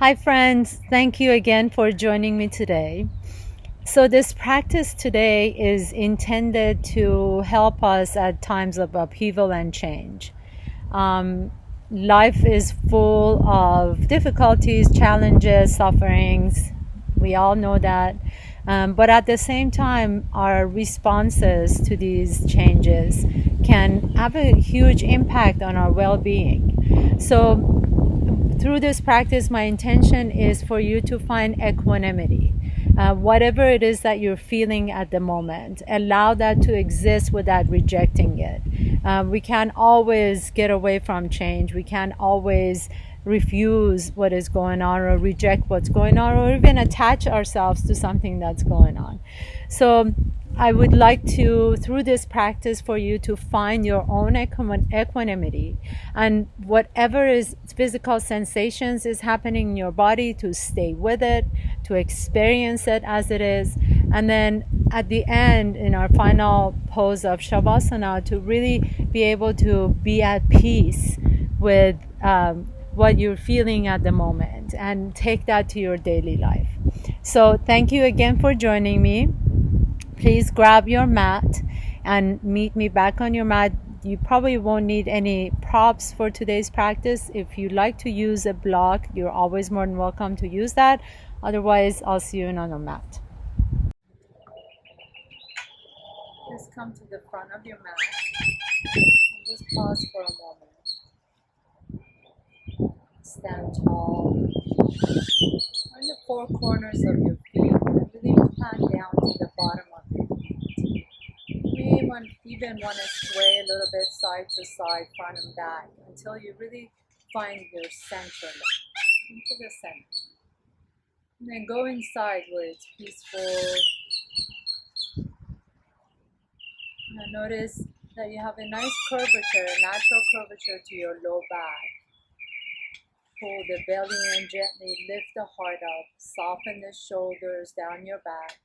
Hi, friends. Thank you again for joining me today. So, this practice today is intended to help us at times of upheaval and change. Um, Life is full of difficulties, challenges, sufferings. We all know that. But at the same time, our responses to these changes can have a huge impact on our well being. So, through this practice, my intention is for you to find equanimity. Whatever it is that you're feeling at the moment, allow that to exist without rejecting it. We can't always get away from change. We can't always refuse what is going on or reject what's going on or even attach ourselves to something that's going on. So I would like to, through this practice, for you to find your own equanimity, and whatever is physical sensations is happening in your body, to stay with it, to experience it as it is, and then at the end, in our final pose of Shavasana, to really be able to be at peace with what you're feeling at the moment and take that to your daily life. So thank you again for joining me. Please grab your mat and meet me back on your mat. You probably won't need any props for today's practice. If you like to use a block, you're always more than welcome to use that. Otherwise, I'll see you on the mat. Just come to the front of your mat and just pause for a moment. Stand tall. Find the four corners of your feet and really plant down to the bottom of your feet. You may even want to sway a little bit side to side, front and back, until you really find your center, into the center. And then go inside where it's peaceful. Now notice that you have a nice curvature, a natural curvature to your low back. Pull the belly in gently, lift the heart up, soften the shoulders down your back.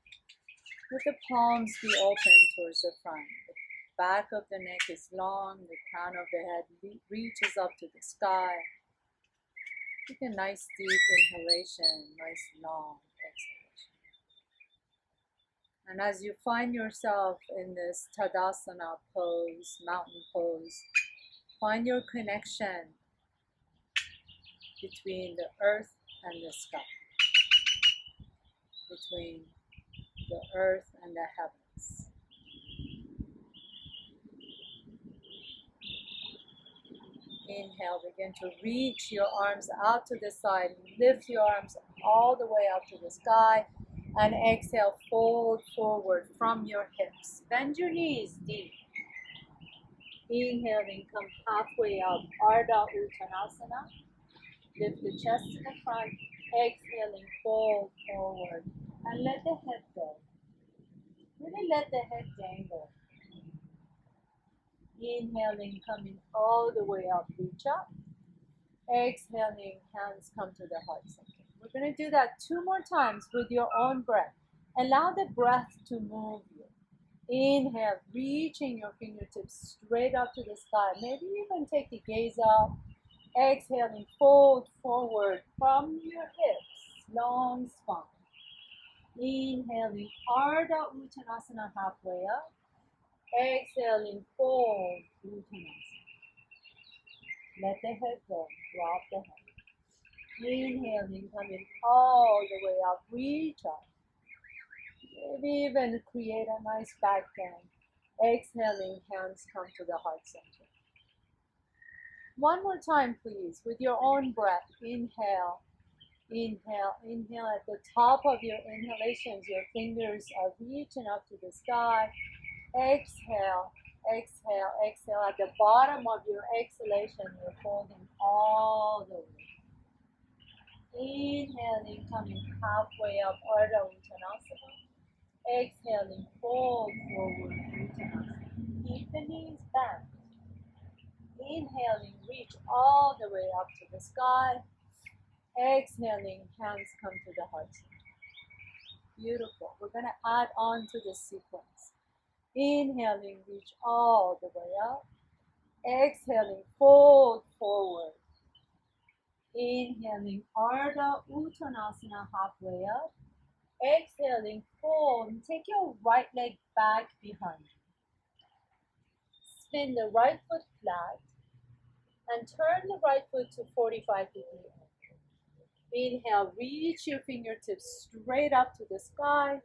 Let the palms be open towards the front. The back of the neck is long, the crown of the head reaches up to the sky. Take a nice deep inhalation, nice long exhalation. And as you find yourself in this Tadasana pose, mountain pose, find your connection between the earth and the sky, between the earth and the heavens. Inhale, begin to reach your arms out to the side. Lift your arms all the way up to the sky. And exhale, fold forward from your hips. Bend your knees deep. Inhaling, come halfway up, Ardha Uttanasana. Lift the chest to the front. Exhaling, fold forward. And let the head go. Really let the head dangle. Inhaling, coming all the way up, reach up. Exhaling, hands come to the heart center. We're going to do that 2 more times with your own breath. Allow the breath to move you. Inhale, reaching your fingertips straight up to the sky. Maybe even take the gaze up. Exhaling, fold forward from your hips, long spine. Inhaling, Ardha Uttanasana, halfway up. Exhaling, fold Uttanasana. Let the head go, drop the head. Inhaling, coming all the way up, reach up. Maybe even create a nice back bend. Exhaling, hands come to the heart center. One more time, please, with your own breath. Inhale, inhale, inhale. At the top of your inhalations, your fingers are reaching up to the sky. Exhale, exhale, exhale. At the bottom of your exhalation, you're folding all the way. Inhaling, coming halfway up, Ardha Uttanasana. Exhaling, fold forward, Uttanasana. Keep the knees bent. Inhaling, reach all the way up to the sky. Exhaling, hands come to the heart center. Beautiful. We're going to add on to this sequence. Inhaling, reach all the way up. Exhaling, fold forward. Inhaling Ardha Uttanasana halfway up. Exhaling, fold and take your right leg back behind you. Spin the right foot flat and turn the right foot to 45-degree angle. Inhale, reach your fingertips straight up to the sky.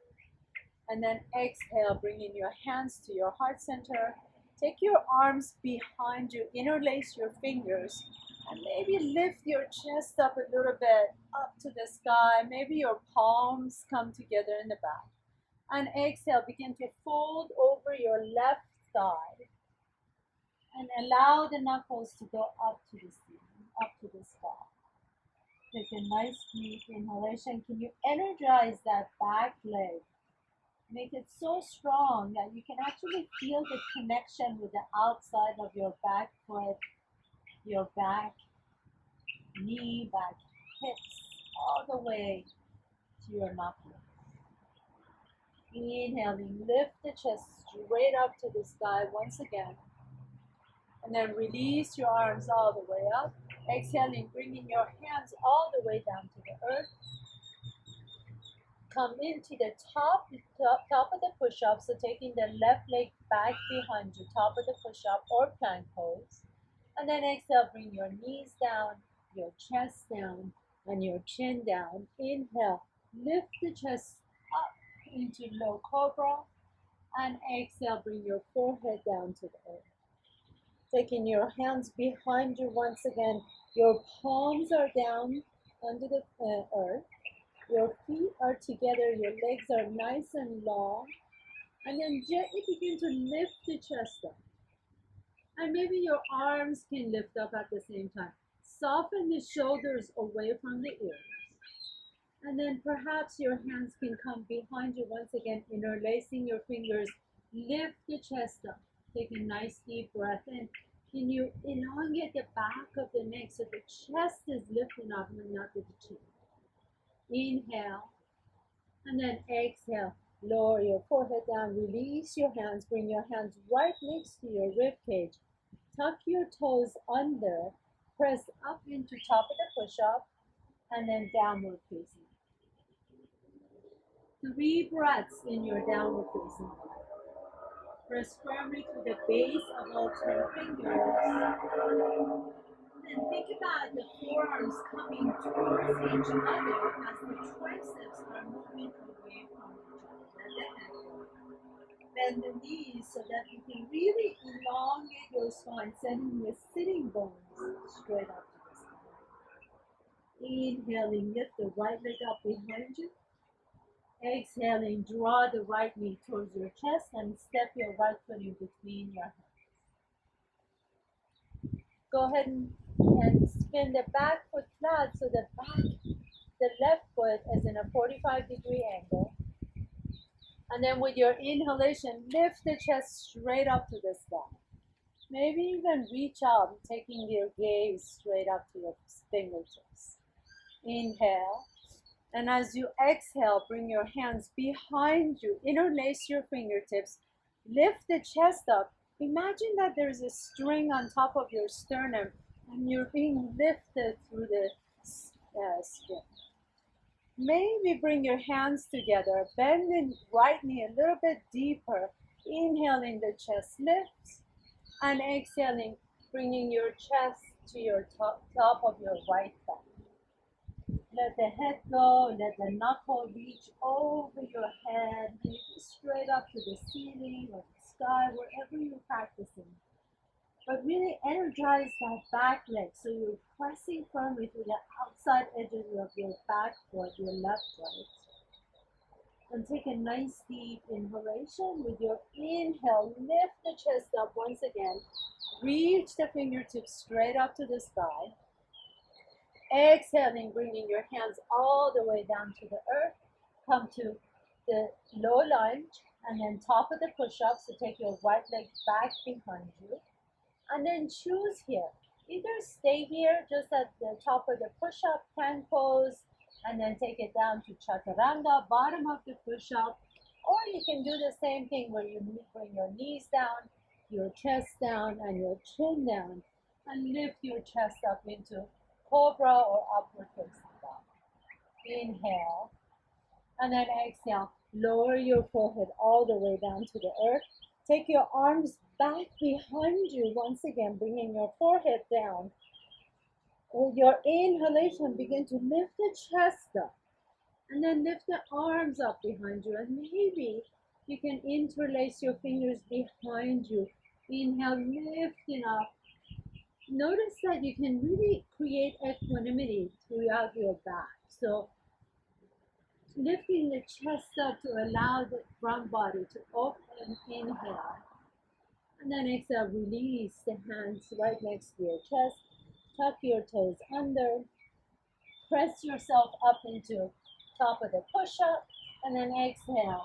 And then exhale, bringing your hands to your heart center. Take your arms behind you, interlace your fingers, and maybe lift your chest up a little bit, up to the sky. Maybe your palms come together in the back. And exhale, begin to fold over your left thigh. And allow the knuckles to go up to the ceiling, up to the sky. Take a nice deep inhalation. Can you energize that back leg? Make it so strong that you can actually feel the connection with the outside of your back foot, your back knee, back hips, all the way to your knuckles. Inhaling, lift the chest straight up to the sky once again. And then release your arms all the way up. Exhaling, bringing your hands all the way down to the earth. Come into the top of the push-up, so taking the left leg back behind you, top of the push-up or plank pose. And then exhale, bring your knees down, your chest down, and your chin down. Inhale, lift the chest up into low cobra. And exhale, bring your forehead down to the earth. Taking your hands behind you once again. Your palms are down under the earth. Your feet are together, your legs are nice and long. And then gently begin to lift the chest up. And maybe your arms can lift up at the same time. Soften the shoulders away from the ears. And then perhaps your hands can come behind you once again, interlacing your fingers. Lift the chest up. Take a nice deep breath in. Can you elongate the back of the neck so the chest is lifting up and not the chin? Inhale, and then exhale. Lower your forehead down, release your hands, bring your hands right next to your rib cage. Tuck your toes under, press up into top of the push-up, and then downward facing. 3 breaths in your downward facing. Press firmly to the base of all 10 fingers. And think about the forearms coming towards each other as the triceps are moving away from each other. Bend the knees so that you can really elongate your spine, sending your sitting bones straight up to the sky. Inhaling, lift the right leg up behind you. Exhaling, draw the right knee towards your chest and step your right foot in between your hands. Go ahead and spin the back foot flat so the left foot is in a 45-degree angle. And then with your inhalation, lift the chest straight up to the sky. Maybe even reach out, taking your gaze straight up to your fingertips. Inhale. And as you exhale, bring your hands behind you, interlace your fingertips, lift the chest up. Imagine that there's a string on top of your sternum and you're being lifted through the string. Maybe bring your hands together, bend the right knee a little bit deeper, inhaling the chest lifts, and exhaling, bringing your chest to your top of your right thigh. Let the head go, let the knuckle reach over your head, maybe straight up to the ceiling or the sky, wherever you're practicing. But really energize that back leg so you're pressing firmly to the outside edges of your back foot, your left leg. And take a nice deep inhalation. With your inhale, lift the chest up once again. Reach the fingertips straight up to the sky. Exhaling, bringing your hands all the way down to the earth. Come to the low lunge and then top of the push-up. So take your right leg back behind you. And then choose here. Either stay here just at the top of the push-up, plank pose, and then take it down to chaturanga, bottom of the push-up. Or you can do the same thing where you bring your knees down, your chest down, and your chin down, and lift your chest up into cobra or upward facing dog. Inhale, and then exhale. Lower your forehead all the way down to the earth. Take your arms back behind you. Once again, bringing your forehead down. With your inhalation, begin to lift the chest up. And then lift the arms up behind you. And maybe you can interlace your fingers behind you. Inhale, lifting up. Notice that you can really create equanimity throughout your back. So lifting the chest up to allow the front body to open, inhale. And then exhale, release the hands right next to your chest. Tuck your toes under. Press yourself up into top of the push-up. And then exhale,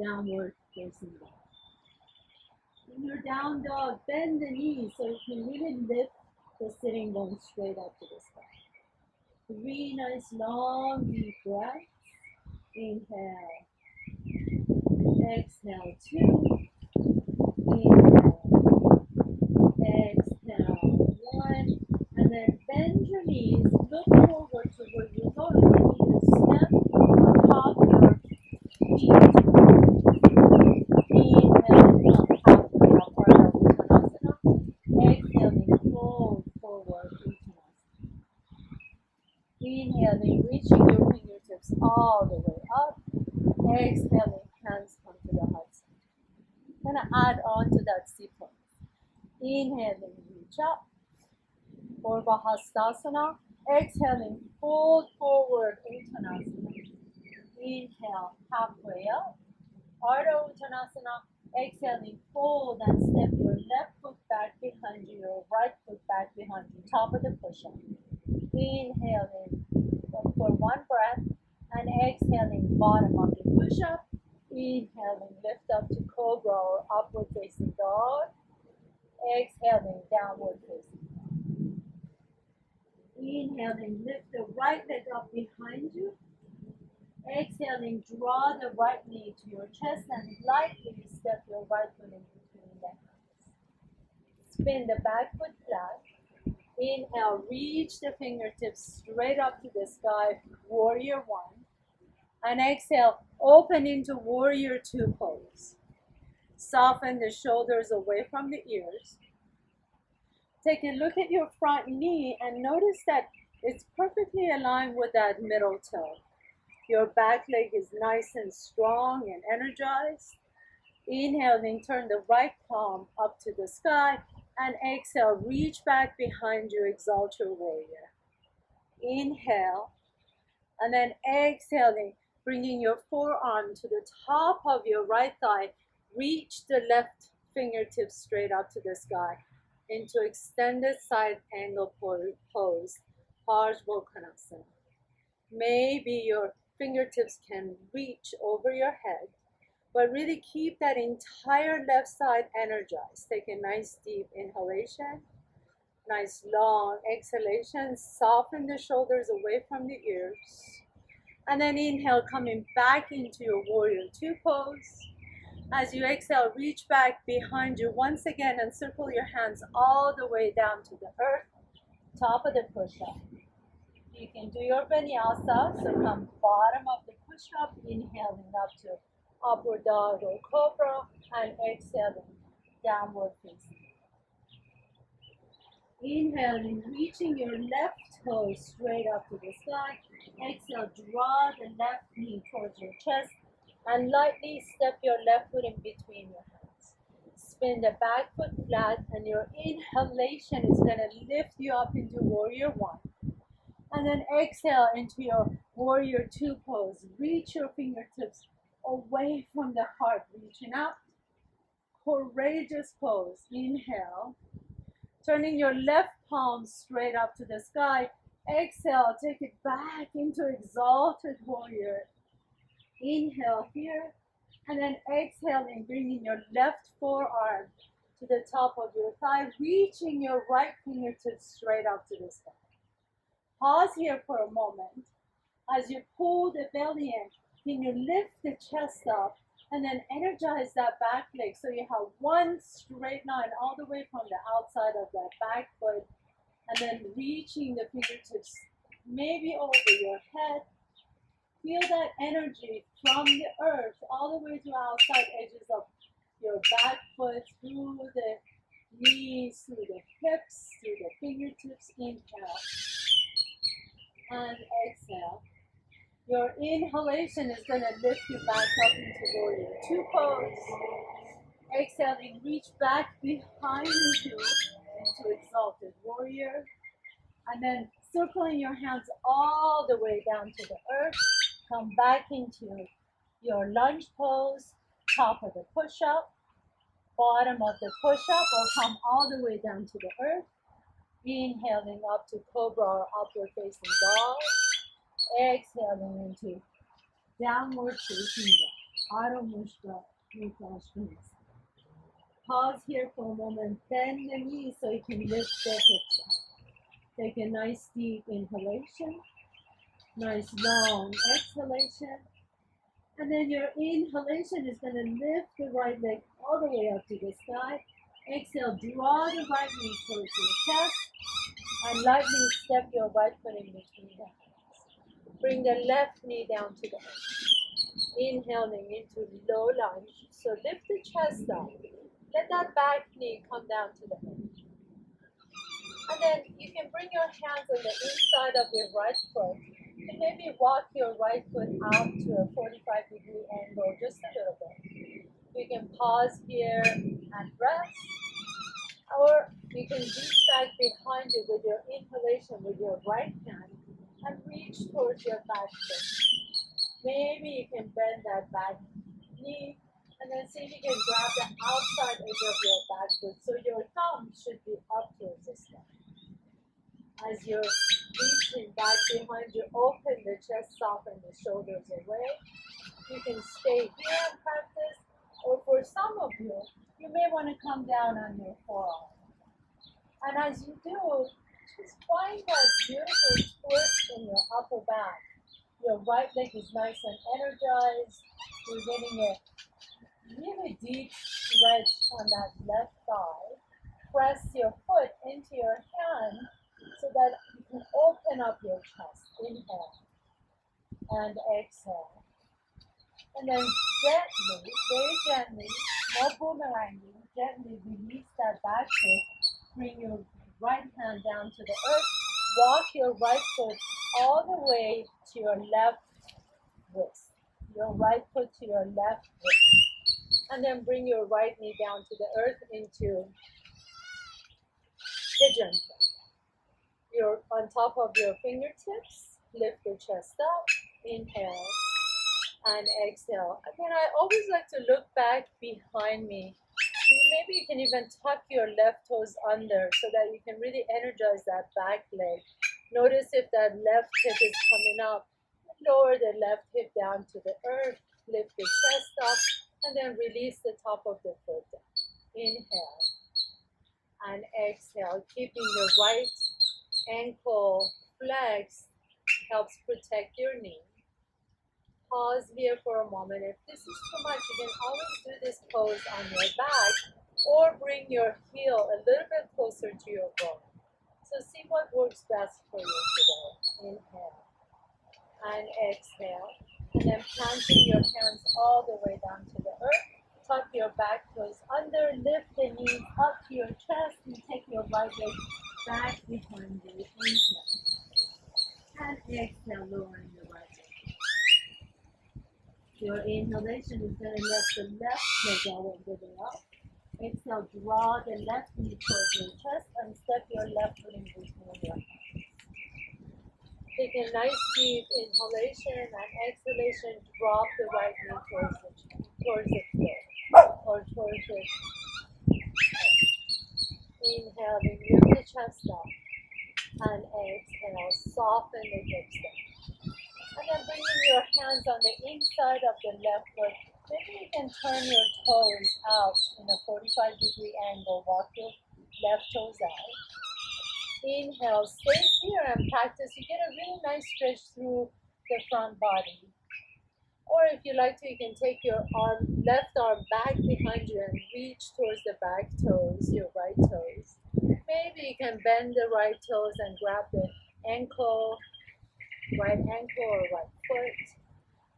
downward facing dog. In your down dog, bend the knees so you can really lift the sitting bones straight up to the sky. 3 nice long deep breaths. Inhale. Exhale, 2. Inhale. Exhale, 1. And then bend your knees. Look forward to where you're going. You need to step top your feet. Inhale, come halfway up, Ardha Uttanasana. Exhaling, fold forward, Uttanasana. Inhaling, reaching your fingertips all the way up. Exhaling, hands come to the heart center. Gonna add on to that sequence. Inhaling, reach up. Urdhva Hastasana. Exhaling, fold forward, Uttanasana. Inhale, halfway up. Ardha Uttanasana. Exhaling, fold and step your left foot back behind you, your right foot back behind you, top of the push-up. Inhaling for 1 breath and exhaling, bottom of the push-up. Inhaling, lift up to cobra or upward facing dog. Exhaling, downward facing dog. Inhaling, lift the right leg up behind you. Exhaling, draw the right knee to your chest and lightly step your right foot in between the hands. Spin the back foot flat. Inhale, reach the fingertips straight up to the sky, warrior 1. And exhale, open into warrior 2 pose. Soften the shoulders away from the ears. Take a look at your front knee and notice that it's perfectly aligned with that middle toe. Your back leg is nice and strong and energized. Inhaling, turn the right palm up to the sky. And exhale, reach back behind you, exalt your warrior. Inhale. And then exhaling, bringing your forearm to the top of your right thigh. Reach the left fingertips straight up to the sky into extended side angle pose, Parsvakonasana. Maybe your fingertips can reach over your head, but really keep that entire left side energized. Take a nice deep inhalation, nice long exhalation. Soften the shoulders away from the ears. And then inhale, coming back into your warrior 2 pose. As you exhale, reach back behind you once again and circle your hands all the way down to the earth, top of the push-up. You can do your vinyasa, so come bottom of the push-up, inhaling up to upward dog or cobra, and exhaling, downward facing. Inhaling, reaching your left toe straight up to the sky. Exhale, draw the left knee towards your chest and lightly step your left foot in between your hands. Spin the back foot flat and your inhalation is going to lift you up into warrior 1. And then exhale into your warrior 2 pose. Reach your fingertips away from the heart, reaching up. Courageous pose. Inhale. Turning your left palm straight up to the sky. Exhale, take it back into exalted warrior. Inhale here. And then exhaling, bringing your left forearm to the top of your thigh, reaching your right fingertips straight up to the sky. Pause here for a moment. As you pull the belly in, can you lift the chest up and then energize that back leg so you have one straight line all the way from the outside of that back foot And then reaching the fingertips maybe over your head. Feel that energy from the earth all the way to outside edges of your back foot, through the knees, through the hips, through the fingertips. Inhale and exhale. Your inhalation is going to lift you back up into warrior two pose. Exhaling, reach back behind you into exalted warrior. And then circling your hands all the way down to the earth. Come back into your lunge pose, top of the push-up, bottom of the push-up, or come all the way down to the earth. Inhaling up to cobra or upward facing dog. Exhaling into downward facing dog. Adho Mukha Svanasana. Pause here for a moment. Bend the knees so you can lift the hips up. Take a nice deep inhalation. Nice long exhalation. And then your inhalation is going to lift the right leg all the way up to the sky. Exhale, draw the right knee towards your chest. And lightly step your right foot in between the hands. Bring the left knee down to the earth. Inhaling into low lunge. So lift the chest up. Let that back knee come down to the earth. And then you can bring your hands on the inside of your right foot. And maybe walk your right foot out to a 45-degree angle just a little bit. You can pause here and rest. Or you can reach back behind you with your inhalation with your right hand and reach towards your back foot. Maybe you can bend that back knee and then see if you can grab the outside edge of your back foot so your thumb should be up towards the sky. As you're reaching back behind you, open the chest, soften the shoulders away. You can stay here and practice, or for some of you, you may want to come down on your forearm. And as you do, just find that beautiful twist in your upper back. Your right leg is nice and energized. You're getting a really deep stretch on that left thigh. Press your foot into your hand so that you can open up your chest. Inhale and exhale. And then gently, very gently, no boomeranging, gently release that back foot. Bring your right hand down to the earth. Walk your right foot all the way to your left wrist. Your right foot to your left wrist. And then bring your right knee down to the earth into pigeon pose. You're on top of your fingertips. Lift your chest up. Inhale and exhale. Again, I always like to look back behind me. Maybe you can even tuck your left toes under so that you can really energize that back leg. Notice if that left hip is coming up. Lower the left hip down to the earth. Lift the chest up and then release the top of the foot down. Inhale and exhale. Keeping the right ankle flexed helps protect your knee. Pause here for a moment. If this is too much, you can always do this pose on your back or bring your heel a little bit closer to your bone. So see what works best for you today. Inhale and exhale. And then planting your hands all the way down to the earth. Tuck your back toes under, lift the knees up to your chest, and take your right leg back behind you. Inhale and exhale, lowering the right leg. Your inhalation is going to lift the left leg all the way up. Exhale, draw the left knee towards your chest and step your left foot in between your hands. Take a nice deep inhalation and exhalation. Drop the right knee towards the chest, towards the floor, or towards the head. Inhaling, lift the chest up, and exhale, soften the hips down. And then bringing your hands on the inside of the left foot. Maybe you can turn your toes out in a 45-degree angle. Walk your left toes out. Inhale, stay here and practice. You get a really nice stretch through the front body. Or if you like to, you can take your left arm back behind you and reach towards the back toes, your right toes. Maybe you can bend the right toes and grab the ankle, right ankle or right foot.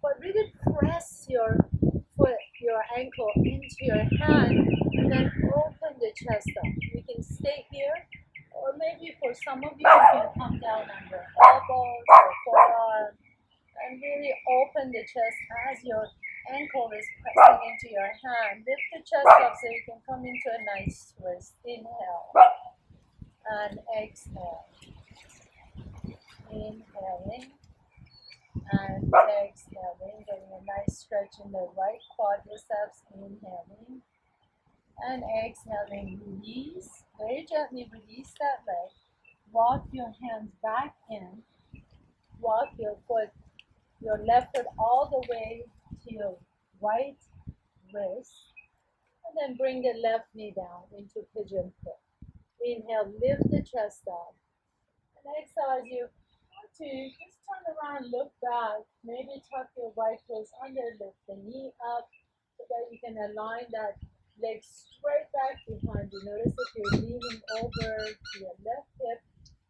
But really press your foot, your ankle into your hand, and then open the chest up. You can stay here, or maybe for some of you, you can come down on your elbows or forearm and really open the chest as your ankle is pressing into your hand. Lift the chest up so you can come into a nice twist. Inhale and exhale. Inhaling and exhaling, getting a nice stretch in the right quadriceps. Inhaling and exhaling. Release, very gently release that leg. Walk your hands back in. Walk your foot, your left foot all the way to your right wrist. And then bring the left knee down into pigeon pose. Inhale, lift the chest up. And exhale as you want to, just turn around, look back. Maybe tuck your right toes under, lift the knee up so that you can align that leg straight back behind you. Notice if you're leaning over to your left hip,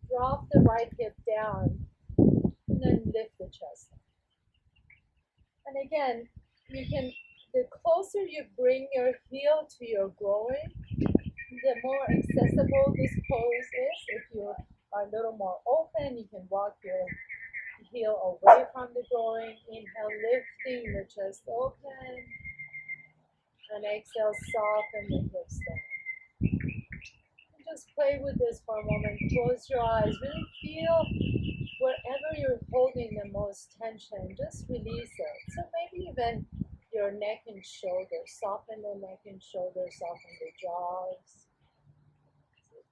drop the right hip down and then lift the chest up. And again, you can, the closer you bring your heel to your groin, the more accessible this pose is. If you are a little more open, you can walk your heel away from the groin. Inhale, lifting the chest open. And exhale, soften the hips down. Just play with this for a moment. Close your eyes. Really feel wherever you're holding the most tension, just release it. So maybe even your neck and shoulders. Soften the neck and shoulders, soften the jaws.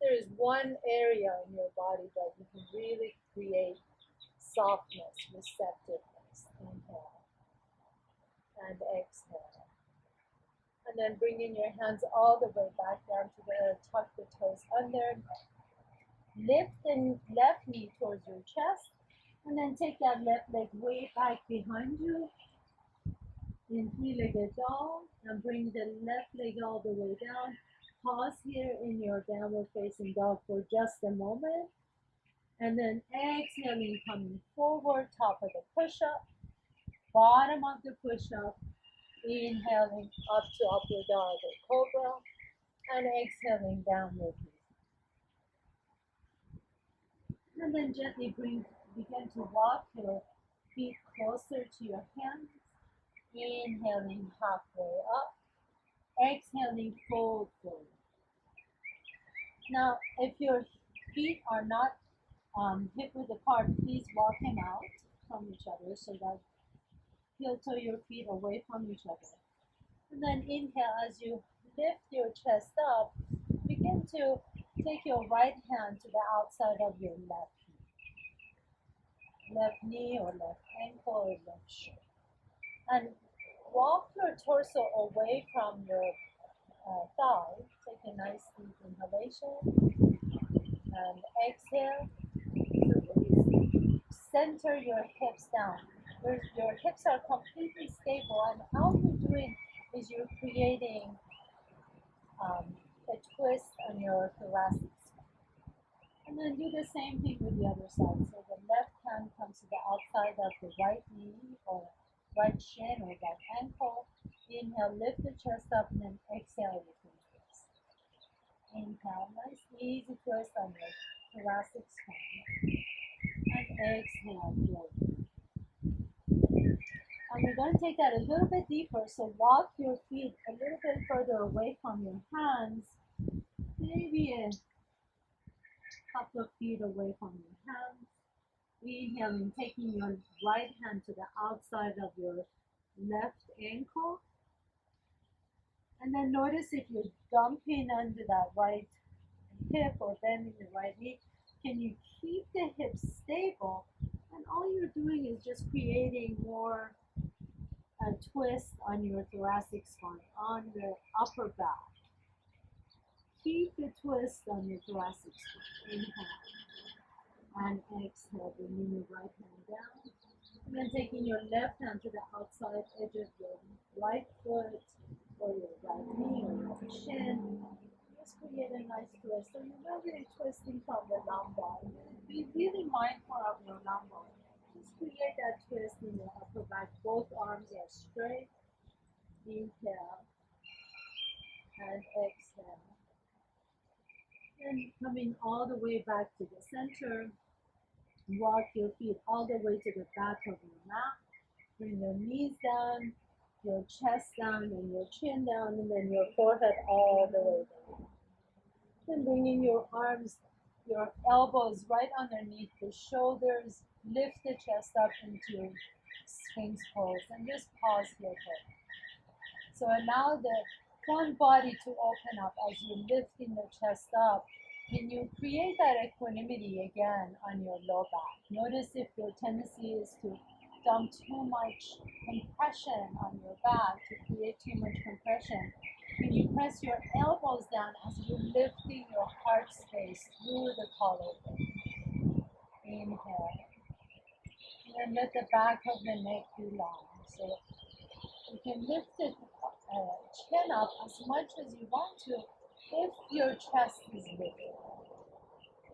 There's one area in your body that you can really create softness, receptiveness. Inhale and exhale. And then bringing your hands all the way back down to the earth, tuck the toes under. Lift the left knee towards your chest. And then take that left leg way back behind you in three-legged dog. And bring the left leg all the way down. Pause here in your downward facing dog for just a moment. And then exhaling, coming forward, top of the push-up, bottom of the push-up, inhaling up to upward dog or cobra, and exhaling downward. And then gently begin to walk your feet closer to your hands, inhaling halfway up, exhaling fold forward. Now, if your feet are not hip width apart, please walk them out from each other so that heel toe your feet away from each other. And then inhale as you lift your chest up, begin to take your right hand to the outside of your left knee or left ankle or left shoulder. And walk your torso away from your thigh. Take a nice deep inhalation and exhale. So please center your hips down. Your hips are completely stable, and all you're doing is you're creating a twist on your thoracic spine. And then do the same thing with the other side. So the left hand comes to the outside of the right knee or right shin or right ankle. Inhale, lift the chest up, and then exhale with your twist. Inhale, nice easy twist on your thoracic spine. And exhale, forward. And we're going to take that a little bit deeper. So walk your feet a little bit further away from your hands. Maybe a couple of feet away from your hands. Inhaling, taking your right hand to the outside of your left ankle. And then notice if you're dumping under that right hip or bending the right knee, can you keep the hips stable? And all you're doing is just creating more a twist on your thoracic spine, on the upper back. Keep the twist on your thoracic spine. Inhale and exhale, bringing your right hand down. And then taking your left hand to the outside edge of your right foot or your right knee or your shin. Just create a nice twist. So you're not really twisting from the lumbar. Be really mindful of your lumbar. Just create that twist in your upper back. Both arms are straight. Inhale and exhale. Then coming all the way back to the center. Walk your feet all the way to the back of your mat. Bring your knees down, your chest down, and your chin down, and then your forehead all the way down. Then bringing your arms, your elbows right underneath the shoulders. Lift the chest up into Sphinx pose, and just pause here for a minute. So allow the front body to open up as you're lifting the chest up. When you create that equanimity again on your low back, notice if your tendency is to dump too much compression on your back, to create too much compression. When you press your elbows down as you're lifting your heart space through the collarbone. Inhale. And then let the back of the neck be long. So you can lift the chin up as much as you want to if your chest is lifted.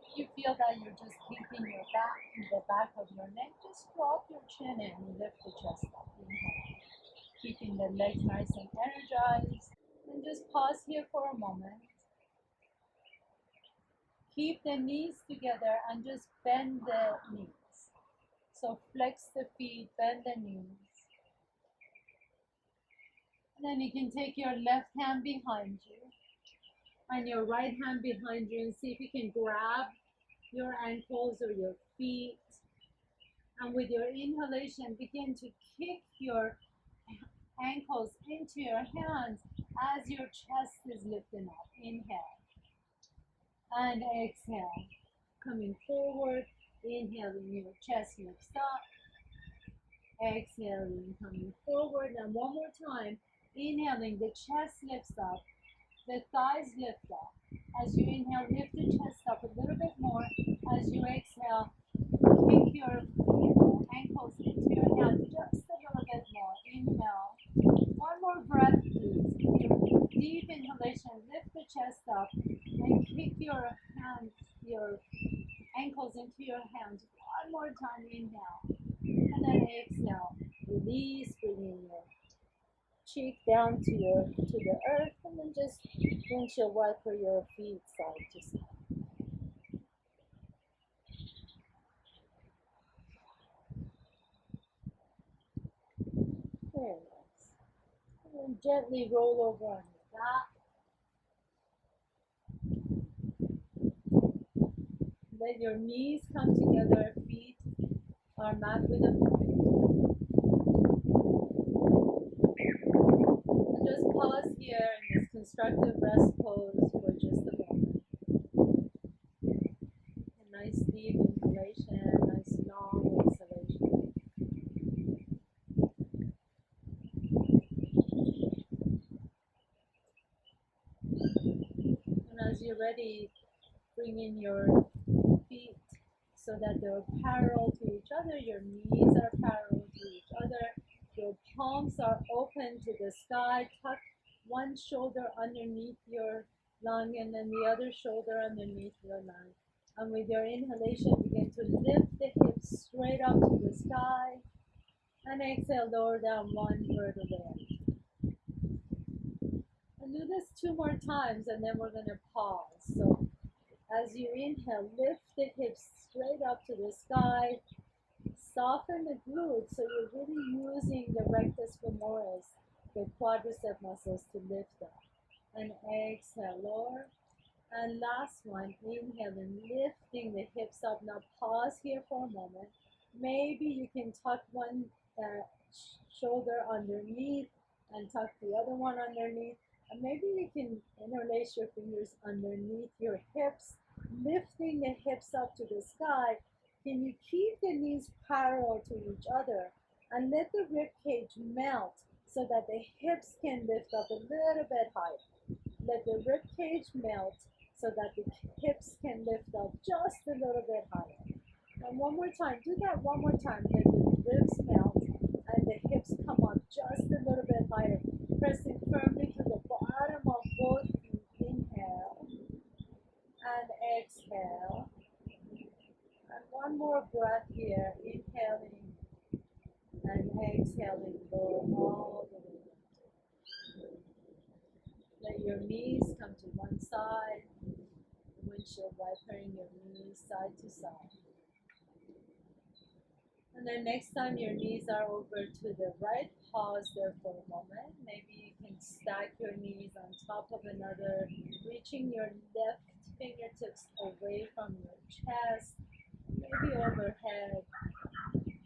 If you feel that you're just keeping your back in the back of your neck, just drop your chin in and lift the chest up. Inhale. Keeping the legs nice and energized. And just pause here for a moment. Keep the knees together and just bend the knees. So flex the feet, bend the knees. And then you can take your left hand behind you and your right hand behind you and see if you can grab your ankles or your feet. And with your inhalation, begin to kick your ankles into your hands as your chest is lifting up. Inhale and exhale. Coming forward, inhaling, your chest lifts up. Exhaling, coming forward. And one more time, inhaling, the chest lifts up, the thighs lift up. As you inhale, lift the chest up a little bit more. As you exhale, kick your ankles into your hands just a little bit more. Inhale. One more breath, please. Your deep inhalation, lift the chest up and kick your hands, your ankles into your hands. One more time, inhale. And then exhale. Release, bringing your cheek down to the earth, and then just windshield wiper your feet side to side. Very nice. And then gently roll over on your back. Let your knees come together, feet are mat width apart. And just pause here in this constructive rest pose for just a moment. A nice deep inhalation, nice long exhalation. And as you're ready, bring in your feet so that they're parallel to each other. Your knees are parallel to each other. Your palms are open to the sky. Tuck one shoulder underneath your lung and then the other shoulder underneath your lung. And with your inhalation, begin to lift the hips straight up to the sky. And exhale, lower down one vertebrae. And do this 2 more times, and then we're going to pause. So as you inhale, lift the hips straight up to the sky. Soften the glutes, so you're really using the rectus femoris, the quadricep muscles to lift up. And exhale, lower. And last one, inhaling, lifting the hips up. Now pause here for a moment. Maybe you can tuck one shoulder underneath and tuck the other one underneath. And maybe you can interlace your fingers underneath your hips, lifting the hips up to the sky. Can you keep the knees parallel to each other and let the rib cage melt so that the hips can lift up a little bit higher? Let the rib cage melt so that the hips can lift up just a little bit higher. And one more time, do that one more time. Let the ribs melt and the hips come up just a little bit higher, pressing firmly to the bottom of both feet. Inhale. exhaling, lower all the way down. Let your knees come to one side, windshield wipering your knees side to side. And then next time your knees are over to the right, pause there for a moment. Maybe you can stack your knees on top of another, reaching your left fingertips away from your chest, maybe overhead.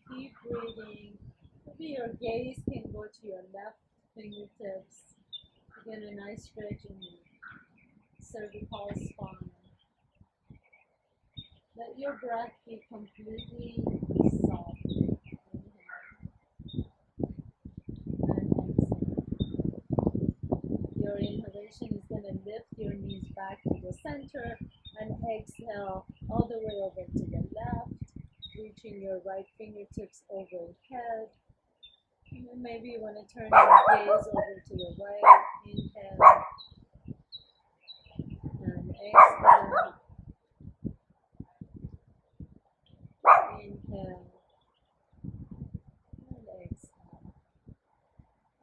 Keep breathing. Maybe your gaze can go to your left fingertips. Get a nice stretch in your cervical spine. Let your breath be completely soft. Your inhalation is going to lift your knees back to the center, and exhale all the way over to the left, reaching your right fingertips overhead. And then maybe you want to turn your gaze over to the right. Inhale and exhale. Inhale and exhale.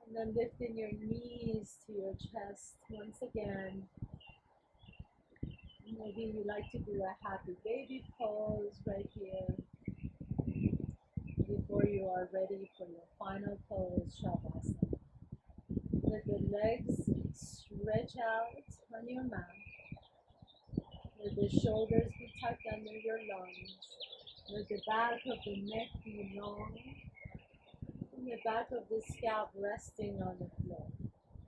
And then lifting your knees to your chest once again. Maybe you like to do a happy baby pose right here before you are ready for your final pose, Shavasana. Let the legs stretch out on your mat. Let the shoulders be tucked under your lungs. Let the back of the neck be long. And the back of the scalp resting on the floor.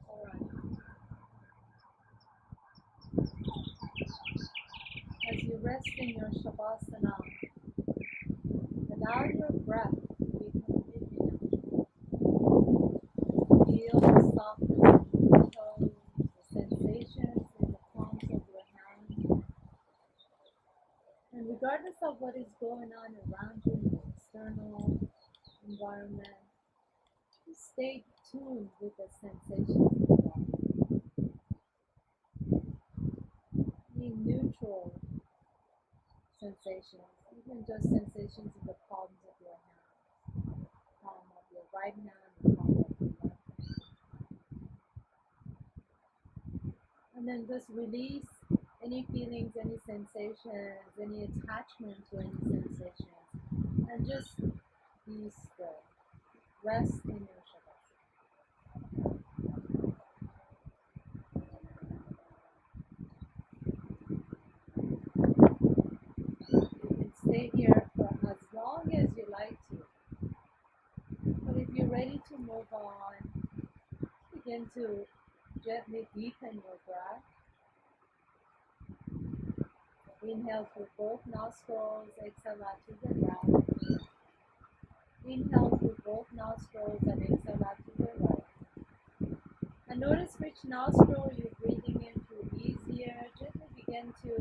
Alright. As you rest in your Shavasana, allow your breath to be completely natural. Feel the softness of your toes, the sensations in the palms of your hands. And regardless of what is going on around you in the external environment, just stay tuned with the sensations of the body. Be neutral sensations, even just sensations in the palms of your hands, palm of your right hand, the palm of your left hand. And then just release any feelings, any sensations, any attachment to any sensations, and just be still. Rest in your Shavasana. You can stay here for as long as you like to. But if you're ready to move on, begin to gently deepen your breath. Inhale through both nostrils, exhale out to the left. Inhale through both nostrils and exhale out to the right. And notice which nostril you're breathing in through easier. Gently begin to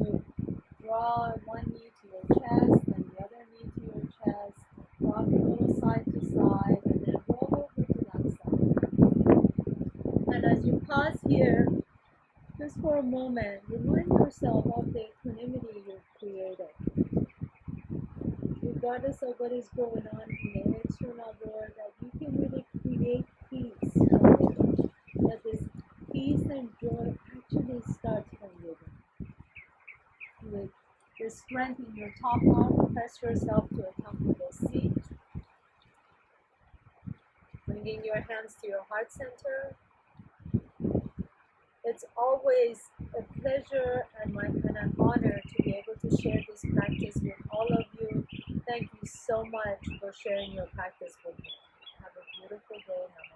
draw one knee to your chest and the other knee to your chest. Rock a little side to side and then roll over to that side. And as you pause here, just for a moment, remind yourself of the equanimity you've created. Regardless of what is going on in the external world, that you can really create peace. That this peace and joy actually starts from within. With the strength in your top arm, press yourself to a comfortable seat. Bringing your hands to your heart center. It's always a pleasure and an honor to be able to share this practice with all of you. Thank you so much for sharing your practice with me. Have a beautiful day.